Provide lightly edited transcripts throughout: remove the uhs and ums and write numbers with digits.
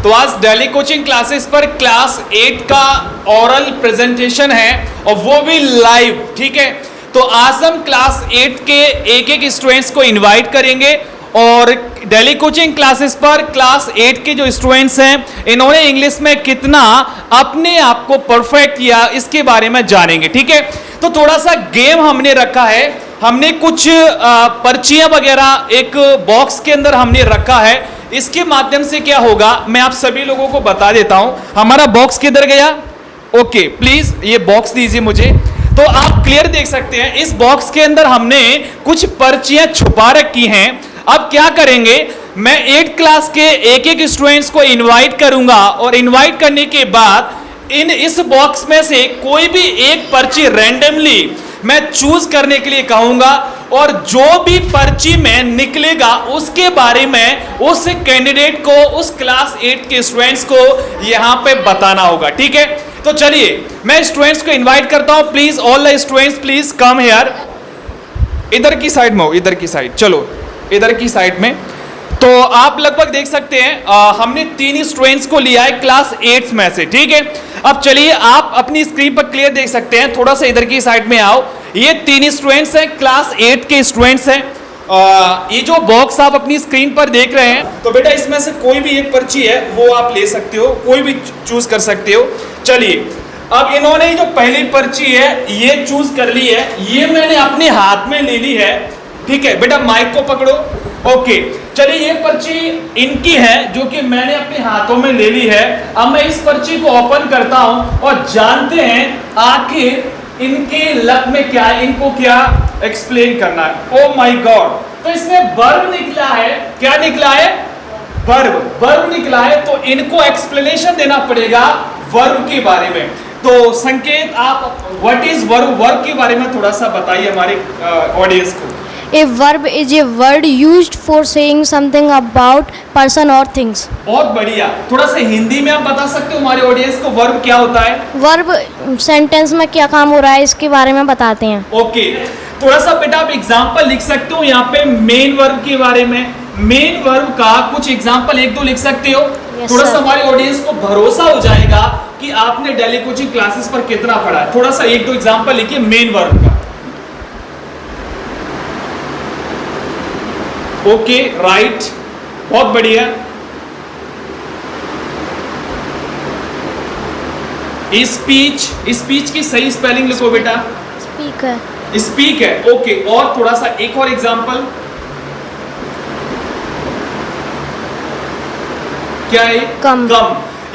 तो आज Delhi coaching classes पर क्लास 8 का ओरल प्रेजेंटेशन है और वो भी लाइव, ठीक है। तो आज हम क्लास 8 के एक स्टूडेंट्स को इनवाइट करेंगे और दिल्ली कोचिंग क्लासेस पर क्लास 8 के जो स्टूडेंट्स हैं इन्होंने इंग्लिश में कितना अपने आप को परफेक्ट किया इसके बारे में जानेंगे, ठीक है। तो थोड़ा सा गेम हमने रखा है, हमने कुछ पर्चियां वगैरह एक बॉक्स के अंदर हमने रखा है। इसके माध्यम से क्या होगा मैं आप सभी लोगों को बता देता हूं। हमारा बॉक्स किधर गया? ओके, प्लीज ये बॉक्स दीजिए मुझे। तो आप क्लियर देख सकते हैं इस बॉक्स के अंदर हमने कुछ पर्चियां छुपा रखी हैं। अब क्या करेंगे, मैं 8 क्लास के एक स्टूडेंट्स को इनवाइट करूंगा और इनवाइट करने के बाद इस बॉक्स में से कोई भी एक पर्ची रैंडमली मैं चूज करने के लिए कहूंगा और जो भी पर्ची में निकलेगा उसके बारे में उस कैंडिडेट को, उस क्लास 8 के स्टूडेंट्स को यहां पे बताना होगा, ठीक है। तो चलिए मैं स्टूडेंट्स को इनवाइट करता हूं। Please all the students please come here. इधर की साइड में हो, इधर की साइड, चलो इधर की साइड में। तो आप लगभग देख सकते हैं हमने 3 स्टूडेंट्स को लिया है क्लास 8 में से, ठीक है। अब चलिए आप अपनी स्क्रीन पर क्लियर देख सकते हैं, थोड़ा सा इधर की साइड में आओ। ये 3 स्टूडेंट्स हैं, क्लास 8 के स्टूडेंट्स हैं। ये जो बॉक्स आप अपनी स्क्रीन पर देख रहे हैं, तो बेटा इसमें से कोई भी एक पर्ची है वो आप ले सकते हो, कोई भी चूज कर सकते हो। चलिए अब इन्होंने जो पहली पर्ची है ये चूज कर ली है, ये मैंने अपने हाथ में ले ली है, ठीक है। बेटा माइक को पकड़ो। ओके, चलिए ये पर्ची इनकी है जो कि मैंने अपने हाथों में ले ली है। अब मैं इस पर्ची को ओपन करता हूं और जानते हैं आखिर इनके लक में क्या है, इनको क्या एक्सप्लेन करना है। ओ माय गॉड, तो इसमें वर्ब निकला है। क्या निकला है? वर्ब निकला है। तो इनको एक्सप्लेनेशन देना पड़ेगा वर्ब के बारे में। तो संकेत आप व्हाट इज वर्ब के बारे में थोड़ा सा बताइए हमारे ऑडियंस को। A verb is a word used for saying something about person or things. बहुत बढ़िया। थोड़ा सा हिंदी में आप बता सकते हो हमारे ऑडियंस को वर्ब क्या होता है? वर्ब सेंटेंस में क्या काम हो रहा है इसके बारे में बताते हैं। ओके, थोड़ा सा बेटा आप एग्जांपल लिख सकते हो यहाँ पे मेन वर्ब के बारे में। मेन वर्ब का कुछ एग्जांपल 1-2 लिख सकते हो? Yes, थोड़ा सा sir. हमारे ऑडियंस को भरोसा हो जाएगा कि आपने दिल्ली कोचिंग क्लासेस पर कितना पढ़ा है। थोड़ा सा 1-2 एग्जांपल लिखिए मेन वर्ब का। ओके, राइट, बहुत बढ़िया। स्पीच की सही स्पेलिंग लिखो बेटा। स्पीक है। ओके, और थोड़ा सा एक और एग्जांपल क्या है? कम।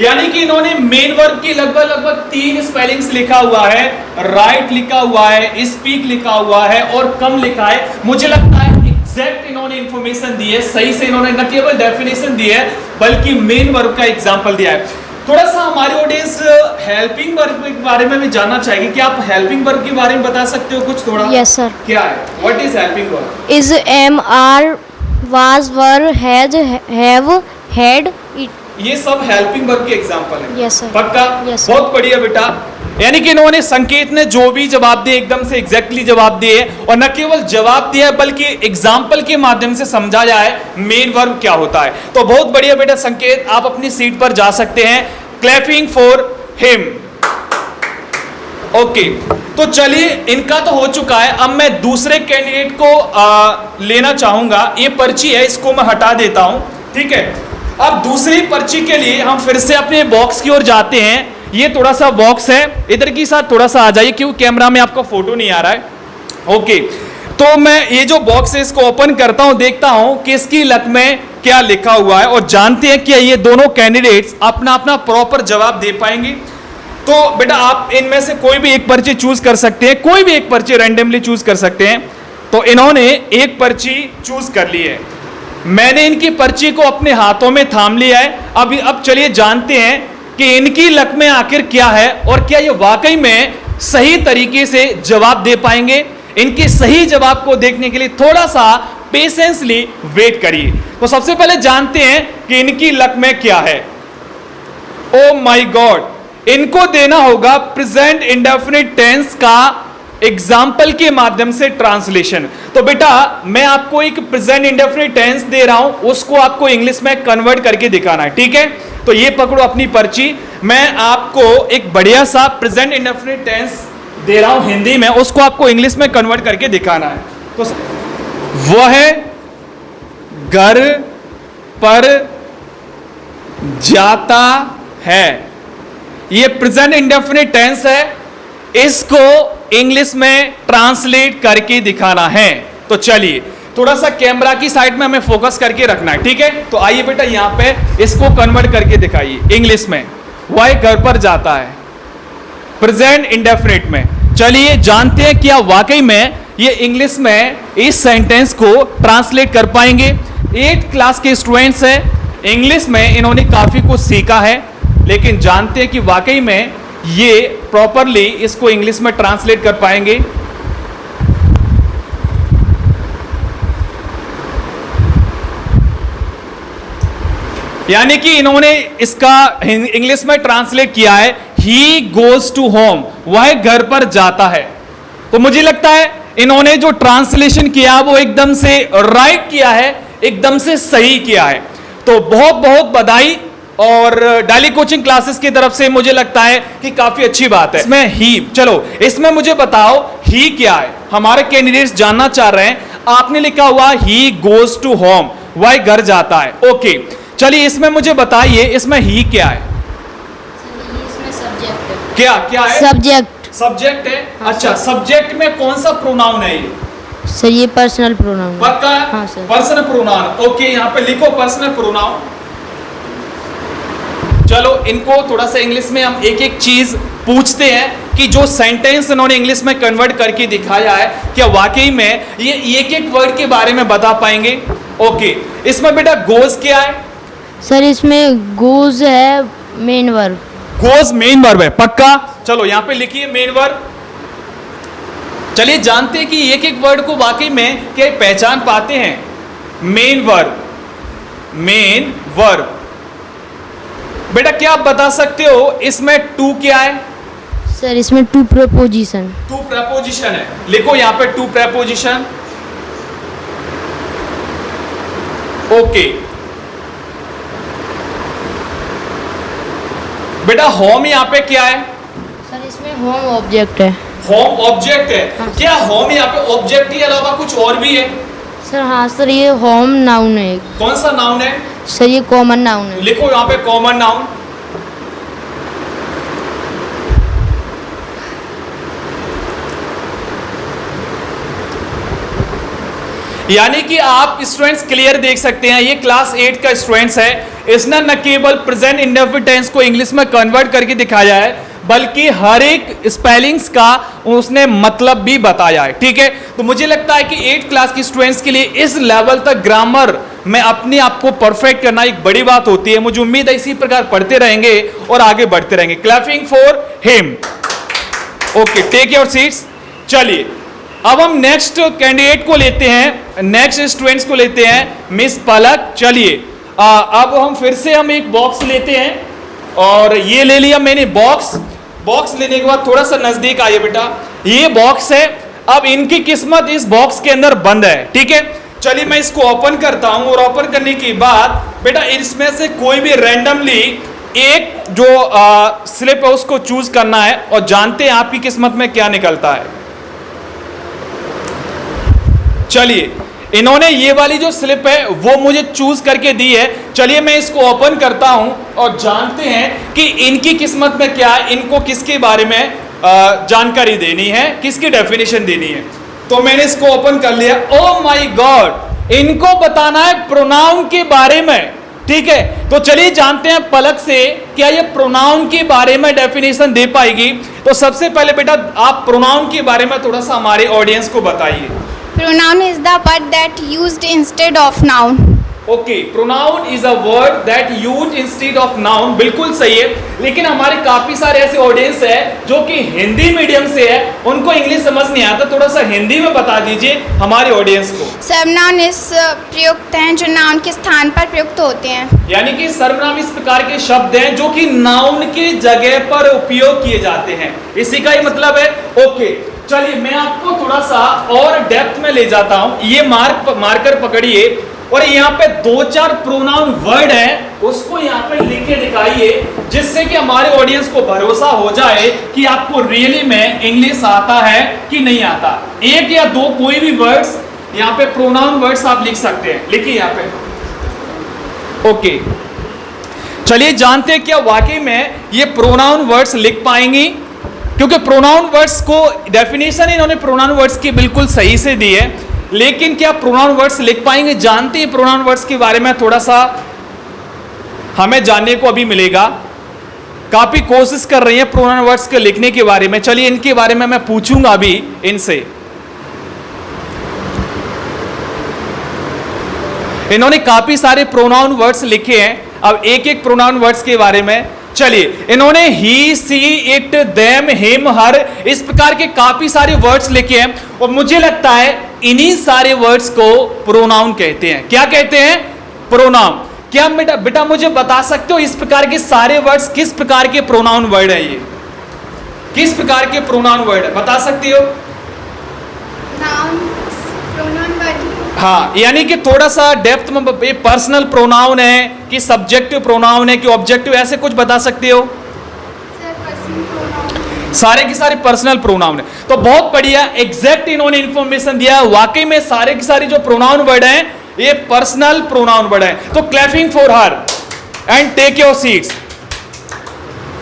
यानी कि इन्होंने मेन वर्ब की लगभग 3 स्पेलिंग्स लिखा हुआ है। राइट लिखा हुआ है, स्पीक लिखा हुआ है और कम लिखा है। मुझे लगता है एग्जैक्ट इन्होंने इंफॉर्मेशन दी है, सही से इन्होंने न केवल डेफिनेशन दी है बल्कि मेन वर्ब का एग्जांपल दिया है। थोड़ा सा हमारी ऑडियंस हेल्पिंग वर्ब के बारे में भी जानना चाहेगी। क्या आप हेल्पिंग वर्ब के बारे में बता सकते हो कुछ थोड़ा? Yes sir. क्या है? What is helping verb? Is, am, are, was, were, has, have, had, it, ये सब हेल्पिंग वर्ब के एग्जांपल हैं। Yes sir. पक्का? यस। बहुत बढ़िया बेटा। यानी कि इन्होंने, संकेत ने जो भी जवाब दिए एकदम से एग्जैक्टली जवाब दिए और न केवल जवाब दिया बल्कि एग्जाम्पल के माध्यम से समझा जाए मेन वर्ब क्या होता है। तो बहुत बढ़िया बेटा संकेत, आप अपनी सीट पर जा सकते हैं। Clapping for him. ओके, तो चलिए इनका तो हो चुका है। अब मैं दूसरे कैंडिडेट को लेना चाहूंगा। ये पर्ची है, इसको मैं हटा देता हूं, ठीक है। अब दूसरी पर्ची के लिए हम फिर से अपने बॉक्स की ओर जाते हैं। ये थोड़ा सा बॉक्स है, इधर की साथ थोड़ा सा आ जाइए क्यों कैमरा में आपका फोटो नहीं आ रहा है। ओके, तो मैं ये जो बॉक्स है इसको ओपन करता हूं, देखता हूं कि इसकी लक में क्या लिखा हुआ है और जानते हैं कि ये दोनों कैंडिडेट्स अपना अपना प्रॉपर जवाब दे पाएंगे। तो बेटा आप इनमें से कोई भी एक पर्ची चूज कर सकते हैं, कोई भी एक पर्ची रैंडमली चूज कर सकते हैं। तो इन्होंने एक पर्ची चूज कर ली है, मैंने इनकी पर्ची को अपने हाथों में थाम लिया है। अब चलिए जानते हैं कि इनकी लक में आखिर क्या है और क्या ये वाकई में सही तरीके से जवाब दे पाएंगे। इनके सही जवाब को देखने के लिए थोड़ा सा पेशेंसली वेट करिए। तो सबसे पहले जानते हैं कि इनकी लक में क्या है। ओ माय गॉड, इनको देना होगा प्रेजेंट इंडेफिनिट टेंस का एग्जाम्पल के माध्यम से ट्रांसलेशन। तो बेटा मैं आपको एक प्रेजेंट इंडेफिनिट टेंस दे रहा हूं, उसको आपको इंग्लिश में कन्वर्ट करके दिखाना है, ठीक है। तो ये पकड़ो अपनी पर्ची, मैं आपको एक बढ़िया सा प्रेजेंट इंडेफिनिट टेंस दे रहा हूं हिंदी में, उसको आपको इंग्लिश में कन्वर्ट करके दिखाना है। तो वह घर पर जाता है, ये प्रेजेंट इंडेफिनिट टेंस है, इसको इंग्लिश में ट्रांसलेट करके दिखाना है। तो चलिए थोड़ा सा कैमरा की साइड में हमें फोकस करके रखना है, ठीक है। तो आइए बेटा यहां पे इसको कन्वर्ट करके दिखाइए इंग्लिश में। वह घर पर जाता है, प्रेजेंट इंडेफिनिट में। चलिए जानते हैं क्या वाकई में ये इंग्लिश में इस सेंटेंस को ट्रांसलेट कर पाएंगे। 8th क्लास के स्टूडेंट्स हैं, इंग्लिश में इन्होंने काफी कुछ सीखा है, लेकिन जानते हैं कि वाकई में ये प्रॉपरली इसको इंग्लिश में ट्रांसलेट कर पाएंगे। यानी कि इन्होंने इसका इंग्लिश में ट्रांसलेट किया है, ही गोज टू होम, वह घर पर जाता है। तो मुझे लगता है इन्होंने जो ट्रांसलेशन किया वो एकदम से राइट किया है, एकदम से सही किया है। तो बहुत बहुत बधाई, और डेली कोचिंग क्लासेस की तरफ से मुझे लगता है कि काफी अच्छी बात है। इसमें ही, चलो इसमें मुझे बताओ ही क्या है, हमारे कैंडिडेट्स जानना चाह रहे हैं। आपने लिखा हुआ ही गोज टू होम, वह घर जाता है, ओके। चलिए इसमें मुझे बताइए इसमें ही क्या है? इसमें सब्जेक्ट है। क्या क्या है? सब्जेक्ट। सब्जेक्ट है। अच्छा, सब्जेक्ट में कौन सा प्रोनाउन है ये? सर ये पर्सनल प्रोनाउन। पक्का? हाँ सर। पर्सनल प्रोनाउन, ओके, यहाँ पे लिखो पर्सनल प्रोनाउन। चलो इनको थोड़ा सा इंग्लिश में हम एक एक चीज पूछते हैं कि जो सेंटेंस इन्होंने इंग्लिश में कन्वर्ट करके दिखाया है, क्या वाकई में ये एक एक वर्ड के बारे में बता पाएंगे? ओके, इसमें बेटा गोज क्या है? सर इसमें गोज है main verb. Goes main verb है, पक्का? चलो यहां पे लिखिए मेन वर्ब। चलिए जानते हैं कि एक एक वर्ड को वाकई में क्या पहचान पाते हैं। Main verb, main verb. बेटा क्या आप बता सकते हो इसमें टू क्या है? सर इसमें टू प्रपोजिशन। टू प्रपोजिशन है, लिखो यहां पे टू प्रपोजिशन, ओके। बेटा होम यहाँ पे क्या है? सर इसमें होम ऑब्जेक्ट है। होम ऑब्जेक्ट है। हाँ। क्या होम यहाँ पे ऑब्जेक्ट के अलावा कुछ और भी है? सर हाँ सर ये होम नाउन है। कौन सा नाउन है? सर ये कॉमन नाउन है। लिखो यहाँ पे कॉमन नाउन। यानी कि आप स्टूडेंट्स क्लियर देख सकते हैं, ये क्लास 8 का स्टूडेंट्स है, इसने न केवल प्रेजेंट इंडेफिनिट टेंस को इंग्लिश में कन्वर्ट करके दिखाया है, बल्कि हर एक स्पेलिंग्स का उसने मतलब भी बताया है, ठीक है। तो मुझे लगता है कि 8 क्लास की स्टूडेंट्स के लिए इस लेवल तक ग्रामर में अपने आप को परफेक्ट करना एक बड़ी बात होती है। मुझे उम्मीद है इसी प्रकार पढ़ते रहेंगे और आगे बढ़ते रहेंगे। Clapping for him. Okay, take your seats. चलिए अब हम नेक्स्ट कैंडिडेट को लेते हैं, नेक्स्ट स्टूडेंट्स को लेते हैं, मिस पलक। चलिए अब हम फिर से हम एक बॉक्स लेते हैं, और ये ले लिया मैंने बॉक्स। बॉक्स लेने के बाद थोड़ा सा नजदीक आइए बेटा, ये बॉक्स है। अब इनकी किस्मत इस बॉक्स के अंदर बंद है, ठीक है। चलिए मैं इसको ओपन करता हूं, और ओपन करने के बाद बेटा इसमें से कोई भी रैंडमली एक जो स्लिप है उसको चूज करना है, और जानते हैं आपकी किस्मत में क्या निकलता है। चलिए इन्होंने ये वाली जो स्लिप है वो मुझे चूज करके दी है। चलिए मैं इसको ओपन करता हूं और जानते हैं कि इनकी किस्मत में क्या है, इनको किसके बारे में जानकारी देनी है, किसकी डेफिनेशन देनी है। तो मैंने इसको ओपन कर लिया। ओ माय गॉड, इनको बताना है प्रोनाउन के बारे में, ठीक है। तो चलिए जानते हैं पलक से क्या ये प्रोनाउन के बारे में डेफिनेशन दे पाएगी। तो सबसे पहले बेटा आप प्रोनाउन के बारे में थोड़ा सा हमारे ऑडियंस को बताइए। Pronoun is the word that used instead of noun. Okay, pronoun is a word that use instead of noun, बिल्कुल सही है। लेकिन हमारे काफी सारे ऐसे ऑडियंस है जो कि हिंदी मीडियम से है, उनको इंग्लिश समझ नहीं आता, थोड़ा सा हिंदी में बता दीजिए हमारे ऑडियंस को। सर्वनाम इस प्रयुक्त हैं जो नाउन के स्थान पर प्रयुक्त होते हैं। यानी कि सर्वनाम इस प्रकार के शब्द हैं जो कि नाउन की जगह पर उपयोग किए जाते हैं, इसी का ही मतलब है। ओके, चलिए मैं आपको थोड़ा सा और डेप्थ में ले जाता हूं। ये मार्कर पकड़िए, और यहाँ पे 2-4 प्रोनाउन वर्ड हैं, उसको यहाँ पे लिख के दिखाइए, जिससे कि हमारे ऑडियंस को भरोसा हो जाए कि आपको रियली में इंग्लिश आता है कि नहीं आता। एक या दो कोई भी वर्ड्स यहाँ पे प्रोनाउन वर्ड्स आप लिख सकते हैं, लिखिए यहाँ पे। ओके, चलिए जानते हैं क्या वाकई में ये प्रोनाउन वर्ड्स लिख पाएंगी, क्योंकि प्रोनाउन वर्ड्स को डेफिनेशन इन्होंने प्रोनाउन वर्ड्स की बिल्कुल सही से दी है, लेकिन क्या प्रोनाउन वर्ड्स लिख पाएंगे? जानते हैं प्रोनाउन वर्ड्स के बारे में थोड़ा सा हमें जानने को अभी मिलेगा। काफी कोशिश कर रही है प्रोनाउन वर्ड्स के लिखने के बारे में। चलिए इनके बारे में मैं पूछूंगा अभी इनसे। इन्होंने काफी सारे प्रोनाउन वर्ड्स लिखे हैं, अब एक एक प्रोनाउन वर्ड्स के बारे में। चलिए, इन्होंने ही, सी, इट, देम, हिम, हर, इस प्रकार के काफी सारे वर्ड्स लिखे हैं, और मुझे लगता है इन्हीं सारे वर्ड्स को प्रोनाउन कहते हैं। क्या कहते हैं? प्रोनाउन। क्या बेटा मुझे बता सकते हो इस प्रकार के सारे वर्ड्स किस प्रकार के प्रोनाउन वर्ड है? ये किस प्रकार के प्रोनाउन वर्ड है, बता सकती हो? Noun, pronoun word. हाँ, यानी कि थोड़ा सा डेप्थ में ये पर्सनल प्रोनाउन है कि सब्जेक्टिव प्रोनाउन है कि ऑब्जेक्टिव, ऐसे कुछ बता सकते हो? सारे के सारे पर्सनल प्रोनाउन है। तो बहुत बढ़िया, एग्जैक्ट इन्होंने इंफॉर्मेशन दिया। वाकई में सारे के सारे जो प्रोनाउन वर्ड हैं ये पर्सनल प्रोनाउन वर्ड है। तो clapping for her and take your seats.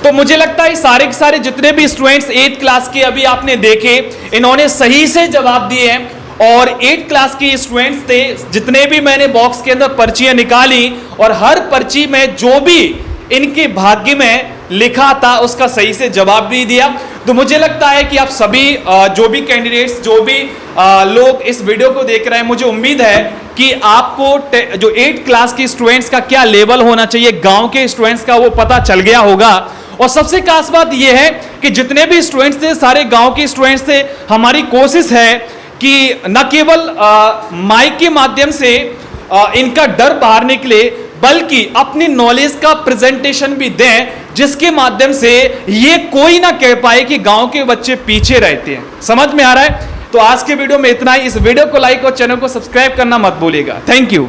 तो मुझे लगता है सारे के सारे जितने भी स्टूडेंट्स 8th क्लास के अभी आपने देखे, इन्होंने सही से जवाब दिए हैं। और 8th क्लास के स्टूडेंट्स थे, जितने भी मैंने बॉक्स के अंदर पर्चियां निकाली, और हर पर्ची में जो भी इनके भाग्य में लिखा था उसका सही से जवाब भी दिया। तो मुझे लगता है कि आप सभी जो भी कैंडिडेट्स, जो भी लोग इस वीडियो को देख रहे हैं, मुझे उम्मीद है कि आपको जो 8th क्लास के स्टूडेंट्स का क्या लेवल होना चाहिए गांव के स्टूडेंट्स का, वो पता चल गया होगा। और सबसे खास बात यह है कि जितने भी स्टूडेंट्स थे सारे गांव के स्टूडेंट्स थे। हमारी कोशिश है कि न केवल माइक के माध्यम से इनका डर बाहर निकले, बल्कि अपनी नॉलेज का प्रेजेंटेशन भी दें, जिसके माध्यम से ये कोई ना कह पाए कि गांव के बच्चे पीछे रहते हैं। समझ में आ रहा है? तो आज के वीडियो में इतना ही। इस वीडियो को लाइक और चैनल को सब्सक्राइब करना मत भूलिएगा। Thank you.